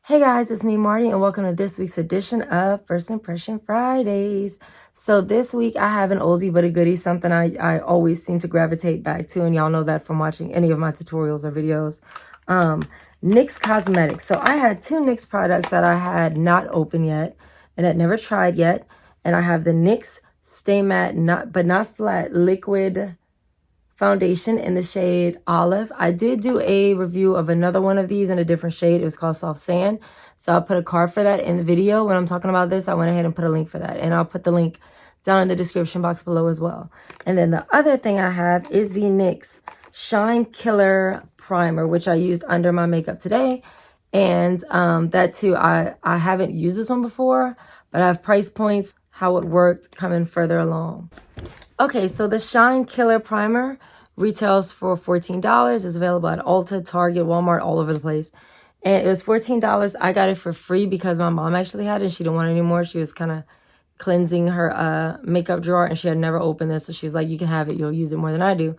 Hey guys, it's me, Marty, and welcome to this week's edition of First Impression Fridays. So this week I have an oldie but a goodie, something I always seem to gravitate back to, and y'all know that from watching any of my tutorials or videos. NYX Cosmetics. So I had two NYX products that I had not opened yet and had never tried yet. And I have the NYX Stay Matte Not Flat Liquid Foundation in the shade Olive. I did do a review of another one of these in a different shade. It was called Soft Sand. So I'll put a card for that in the video. When I'm talking about this, I went ahead and put a link for that. And I'll put the link down in the description box below as well. And then the other thing I have is the NYX Shine Killer Primer, which I used under my makeup today. And that too, I haven't used this one before, but I have price points, how it worked coming further along. Okay, so the Shine Killer Primer retails for $14. It's available at Ulta, Target, Walmart, all over the place. And it was $14. I got it for free because my mom actually had it and she didn't want it anymore. She was kind of cleansing her makeup drawer and she had never opened this. So she was like, you can have it. You'll use it more than I do.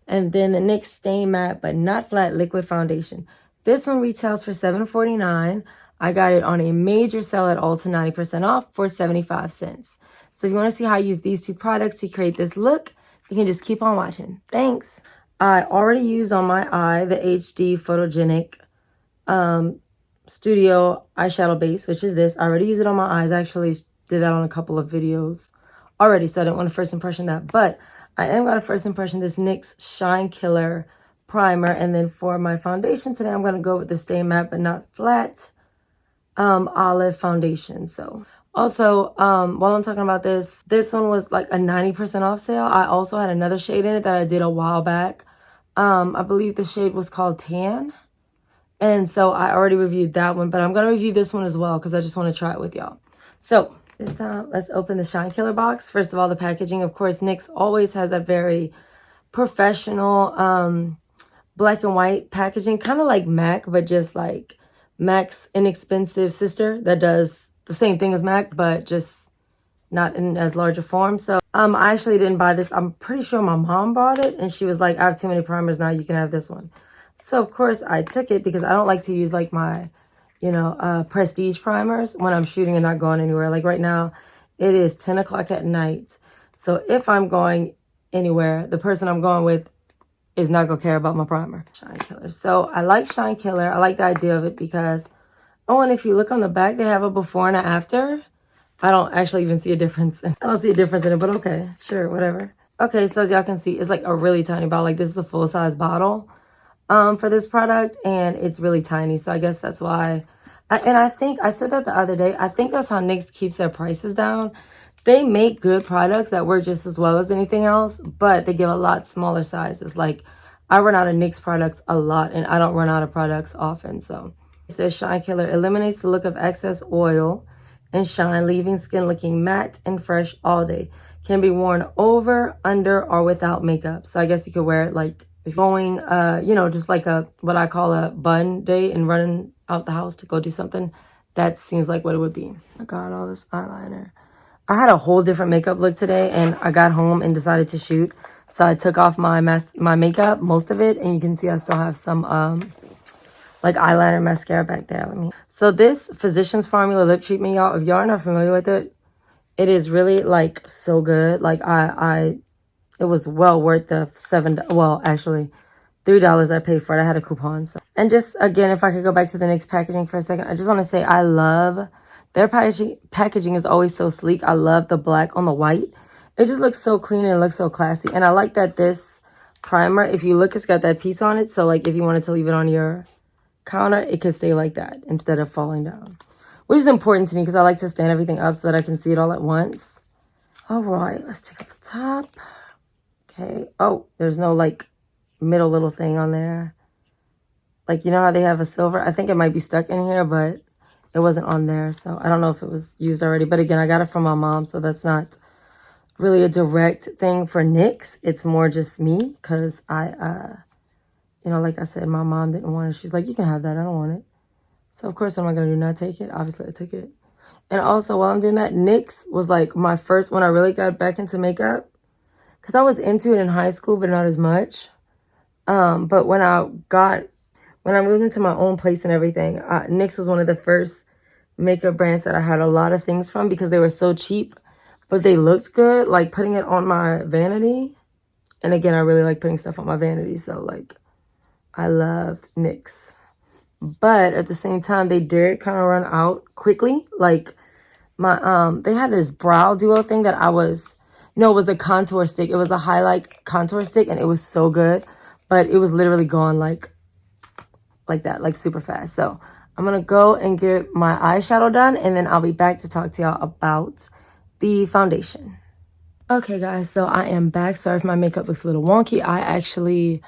And then the NYX Stay Matte But Not Flat Liquid Foundation. This one retails for $7.49. I got it on a major sale at Ulta, 90% off for 75 cents. So if you want to see how I use these two products to create this look, you can just keep on watching. Thanks. I already used on my eye the HD Photogenic Studio Eyeshadow Base, which is this. I already used it on my eyes. I actually did that on a couple of videos already, so I didn't want to first impression that. But I am going to first impression this NYX Shine Killer Primer. And then for my foundation today, I'm going to go with the Stay Matte But Not Flat Olive Foundation. So also, while I'm talking about this one was like a 90% off sale. I also had another shade in it that I did a while back. I believe the shade was called Tan. And so I already reviewed that one, but I'm going to review this one as well because I just want to try it with y'all. So this time, let's open the Shine Killer box. First of all, the packaging, of course, NYX always has that very professional, black and white packaging, kind of like MAC, but just like MAC's inexpensive sister that does the same thing as MAC, but just not in as large a form. So I actually didn't buy this. I'm pretty sure my mom bought it and she was like, I have too many primers now, you can have this one. So of course I took it because I don't like to use like my, prestige primers when I'm shooting and not going anywhere. Like right now, it is 10 o'clock at night. So if I'm going anywhere, the person I'm going with is not gonna care about my primer. Shine Killer. So I like Shine Killer. I like the idea of it because, oh, and if you look on the back, they have a before and a after. I don't actually even see a difference. I don't see a difference in it, but okay, sure, whatever. Okay, so as y'all can see, it's like a really tiny bottle. Like this is a full-size bottle for this product, and it's really tiny. So I guess that's why. And I think, I said that the other day, I think that's how NYX keeps their prices down. They make good products that work just as well as anything else, but they give a lot smaller sizes. Like I run out of NYX products a lot, and I don't run out of products often, so. It says Shine Killer eliminates the look of excess oil and shine, leaving skin looking matte and fresh all day. Can be worn over, under, or without makeup. So I guess you could wear it like going, just like what I call a bun day and running out the house to go do something. That seems like what it would be. I got all this eyeliner. I had a whole different makeup look today and I got home and decided to shoot. So I took off my makeup, most of it, and you can see I still have some like eyeliner mascara back there. So this Physicians Formula lip treatment, y'all, if y'all are not familiar with it, it is really like so good. Like it was well worth the $3 I paid for it. I had a coupon. So. And just again, if I could go back to the NYX packaging for a second, I just want to say I love their packaging is always so sleek. I love the black on the white. It just looks so clean and it looks so classy. And I like that this primer, if you look, it's got that piece on it. So like if you wanted to leave it on your counter, it could stay like that instead of falling down, which is important to me because I like to stand everything up so that I can see it all at once. All right, let's take off the top. Okay. Oh, there's no like middle little thing on there. Like, you know how they have a silver? I think it might be stuck in here, but it wasn't on there. So I don't know if it was used already. But again, I got it from my mom, so that's not really a direct thing for NYX. It's more just me because I, like I said, my mom didn't want it. She's like, you can have that. I don't want it. So, of course, what am I going to do? Not take it? Obviously, I took it. And also, while I'm doing that, NYX was like my first, when I really got back into makeup. Because I was into it in high school, but not as much. But when when I moved into my own place and everything, NYX was one of the first makeup brands that I had a lot of things from because they were so cheap, but they looked good, like putting it on my vanity. And again, I really like putting stuff on my vanity, so like I loved NYX. But at the same time, they did kind of run out quickly. Like my they had this brow duo thing that no, it was a contour stick. It was a highlight contour stick, and it was so good, but it was literally gone like that, like super fast. So I'm gonna go and get my eyeshadow done, and then I'll be back to talk to y'all about the foundation. Okay guys, so I am back. Sorry if my makeup looks a little wonky. I actually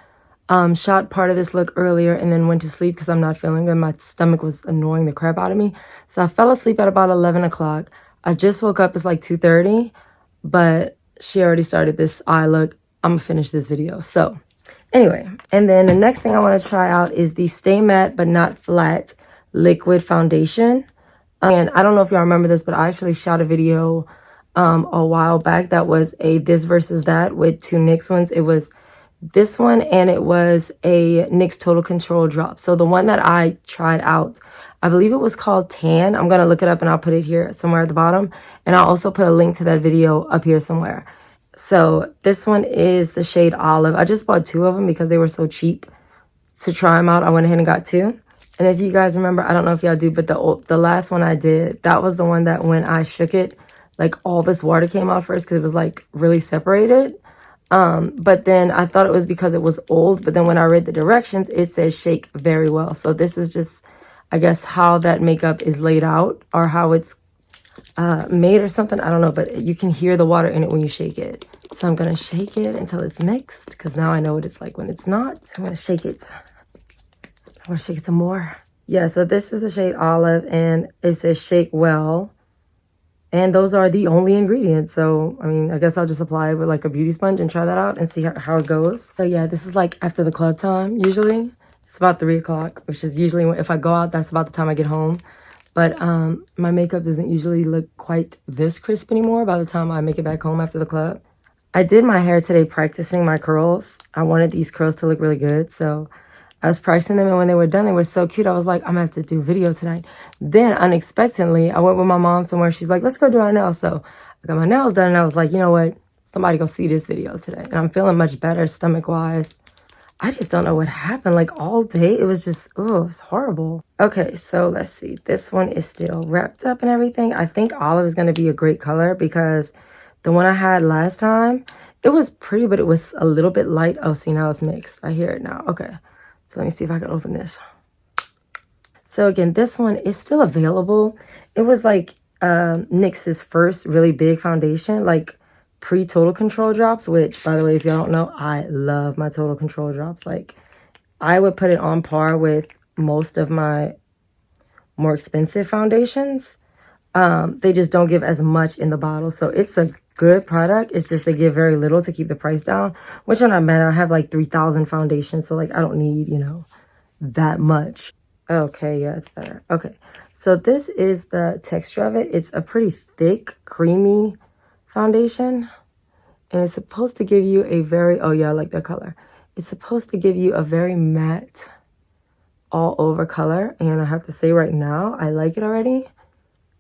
shot part of this look earlier and then went to sleep because I'm not feeling good. My stomach was annoying the crap out of me. So I fell asleep at about 11 o'clock. I just woke up, it's like 2:30, but she already started this eye look. I'm gonna finish this video. So anyway, and then the next thing I want to try out is the Stay Matte But Not Flat Liquid Foundation. And I don't know if y'all remember this, but I actually shot a video a while back that was a this versus that with two NYX ones. It was this one and it was a NYX Total Control drop. So the one that I tried out, I believe it was called Tan. I'm going to look it up and I'll put it here somewhere at the bottom. And I'll also put a link to that video up here somewhere. So this one is the shade Olive. I just bought two of them because they were so cheap to try them out. I went ahead and got two. And if you guys remember, I don't know if y'all do, but the last one I did, that was the one that when I shook it, like all this water came out first because it was like really separated. But then I thought it was because it was old, but then when I read the directions, it says shake very well. So this is just, I guess, how that makeup is laid out or how it's made or something. I don't know, but you can hear the water in it when you shake it. So I'm going to shake it until it's mixed because now I know what it's like when it's not. So I'm going to shake it. I'm going to shake it some more. Yeah, so this is the shade Olive and it says shake well. And those are the only ingredients. So, I mean, I guess I'll just apply it with like a beauty sponge and try that out and see how it goes. So yeah, this is like after the club time, usually. It's about 3 o'clock, which is usually if I go out, that's about the time I get home. But my makeup doesn't usually look quite this crisp anymore by the time I make it back home after the club. I did my hair today practicing my curls. I wanted these curls to look really good, so I was practicing them, and when they were done, they were so cute. I was like, I'm gonna have to do a video tonight. Then, unexpectedly, I went with my mom somewhere. She's like, let's go do our nails. So I got my nails done, and I was like, you know what? Somebody gonna see this video today. And I'm feeling much better stomach-wise. I just don't know what happened. Like, all day, it was just, oh, it's horrible. Okay, so let's see. This one is still wrapped up and everything. I think olive is gonna be a great color because the one I had last time, it was pretty, but it was a little bit light. Oh, see, now it's mixed. I hear it now. Okay. So let me see if I can open this. So again, this one is still available. It was like NYX's first really big foundation, like pre-Total Control drops, which, by the way, if y'all don't know, I love my Total Control drops. Like, I would put it on par with most of my more expensive foundations. They just don't give as much in the bottle. So it's a good product. It's just they give very little to keep the price down, which I'm not mad at. I have like 3,000 foundations. So like I don't need, you know, that much. Okay, yeah, it's better. Okay, so this is the texture of it. It's a pretty thick, creamy foundation. And it's supposed to give you a very, oh yeah, I like that color. It's supposed to give you a very matte all over color. And I have to say right now, I like it already.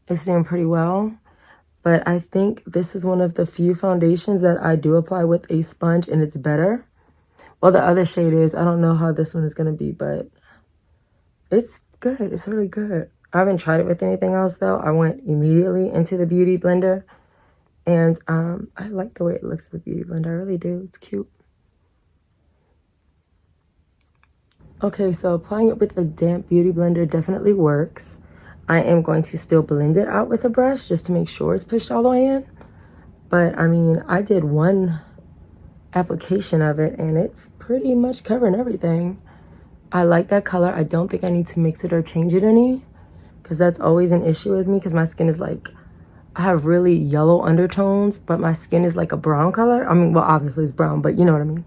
It's doing pretty well, but I think this is one of the few foundations that I do apply with a sponge and it's better. Well, the other shade is, I don't know how this one is going to be, but it's good. It's really good. I haven't tried it with anything else though. I went immediately into the Beauty Blender and I like the way it looks with the Beauty Blender. I really do. It's cute. Okay, so applying it with a damp Beauty Blender definitely works. I am going to still blend it out with a brush just to make sure it's pushed all the way in. But, I mean, I did one application of it, and it's pretty much covering everything. I like that color. I don't think I need to mix it or change it any, because that's always an issue with me, because my skin is like, I have really yellow undertones, but my skin is like a brown color. I mean, well, obviously it's brown, but you know what I mean.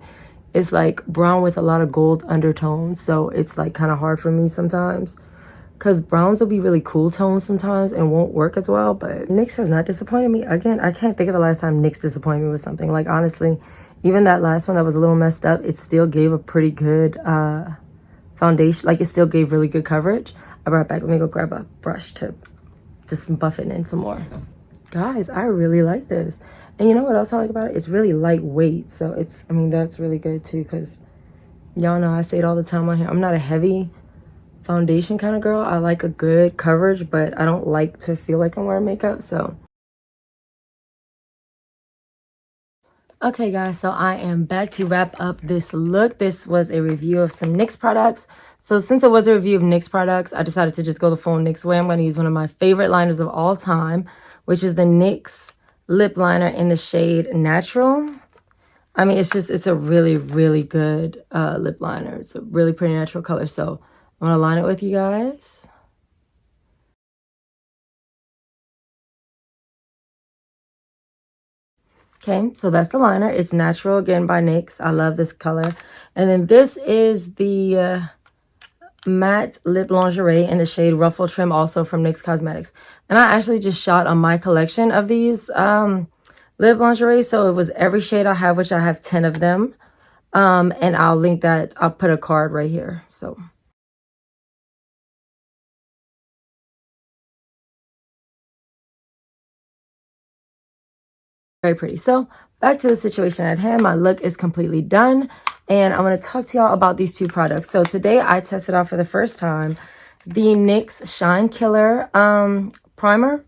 It's like brown with a lot of gold undertones, so it's like kind of hard for me sometimes. Because browns will be really cool tones sometimes and won't work as well. But NYX has not disappointed me. Again, I can't think of the last time NYX disappointed me with something. Like, honestly, even that last one that was a little messed up, it still gave a pretty good foundation, like it still gave really good coverage. I brought it back. Let me go grab a brush to just buff it in some more. Guys, I really like this. And you know what else I like about it? It's really lightweight. So it's, I mean, that's really good too, because y'all know I say it all the time on here. I'm not a heavy foundation kind of girl. I like a good coverage, but I don't like to feel like I'm wearing makeup. So okay guys, so I am back to wrap up this look. This was a review of some NYX products. So since it was a review of NYX products, I decided to just go the full NYX way. I'm going to use one of my favorite liners of all time, which is the NYX lip liner in the shade Natural. I mean, it's a really, really good lip liner. It's a really pretty natural color. So I'm going to line it with you guys. Okay, so that's the liner. It's Natural, again, by NYX. I love this color. And then this is the matte lip lingerie in the shade Ruffle Trim, also from NYX Cosmetics. And I actually just shot on my collection of these lip lingerie. So it was every shade I have, which I have 10 of them. And I'll link that. I'll put a card right here. So very pretty. So back to the situation at hand. My look is completely done. And I'm going to talk to y'all about these two products. So today I tested out for the first time the NYX Shine Killer primer,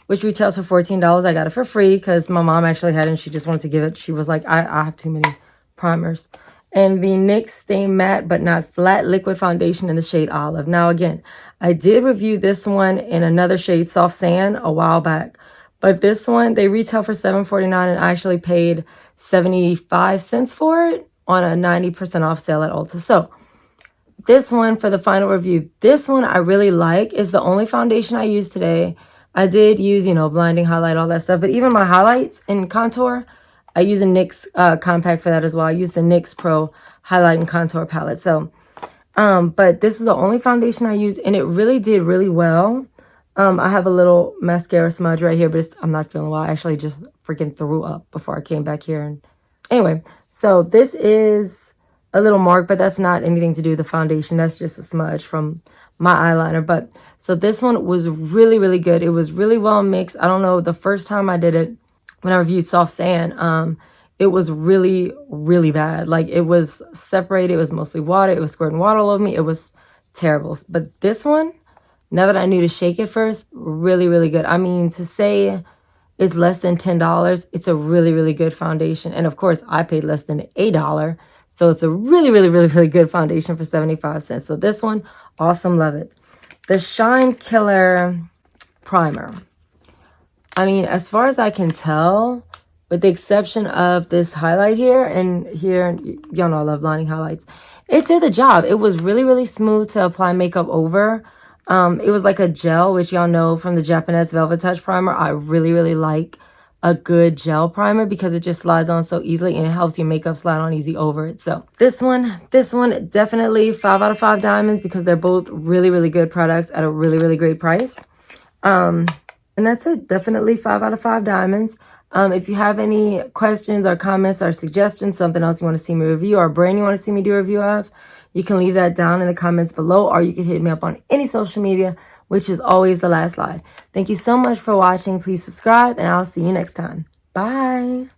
which retails for $14. I got it for free because my mom actually had it and she just wanted to give it. She was like, I have too many primers. And the NYX Stay Matte But Not Flat Liquid Foundation in the shade Olive. Now again, I did review this one in another shade, Soft Sand, a while back. But this one, they retail for $7.49 and I actually paid 75 cents for it on a 90% off sale at Ulta. So this one, for the final review, this one I really like. Is the only foundation I used today. I did use, you know, blinding highlight, all that stuff. But even my highlights and contour, I use a NYX compact for that as well. I use the NYX Pro Highlight and Contour Palette. So, but this is the only foundation I use, and it really did really well. I have a little mascara smudge right here, but I'm not feeling well. I actually just freaking threw up before I came back here. And anyway, so this is a little mark, but that's not anything to do with the foundation. That's just a smudge from my eyeliner. But so this one was really, really good. It was really well mixed. I don't know, the first time I did it, when I reviewed Soft Sand, it was really, really bad. Like, it was separated. It was mostly water. It was squirting water all over me. It was terrible. But this one, now that I knew to shake it first, really, really good. I mean, to say it's less than $10, it's a really, really good foundation. And of course, I paid less than $1. So it's a really, really, really, really good foundation for 75 cents. So this one, awesome, love it. The Shine Killer Primer. I mean, as far as I can tell, with the exception of this highlight here, and here, y'all know I love blinding highlights, it did the job. It was really, really smooth to apply makeup over. It was like a gel, which y'all know from the Japanese Velvet Touch Primer. I really, really like a good gel primer because it just slides on so easily and it helps your makeup slide on easy over it. So this one definitely 5 out of 5 diamonds because they're both really, really good products at a really, really great price. And that's it. Definitely 5 out of 5 diamonds. If you have any questions or comments or suggestions, something else you want to see me review or a brand you want to see me do a review of, you can leave that down in the comments below, or you can hit me up on any social media, which is always the last slide. Thank you so much for watching. Please subscribe, and I'll see you next time. Bye.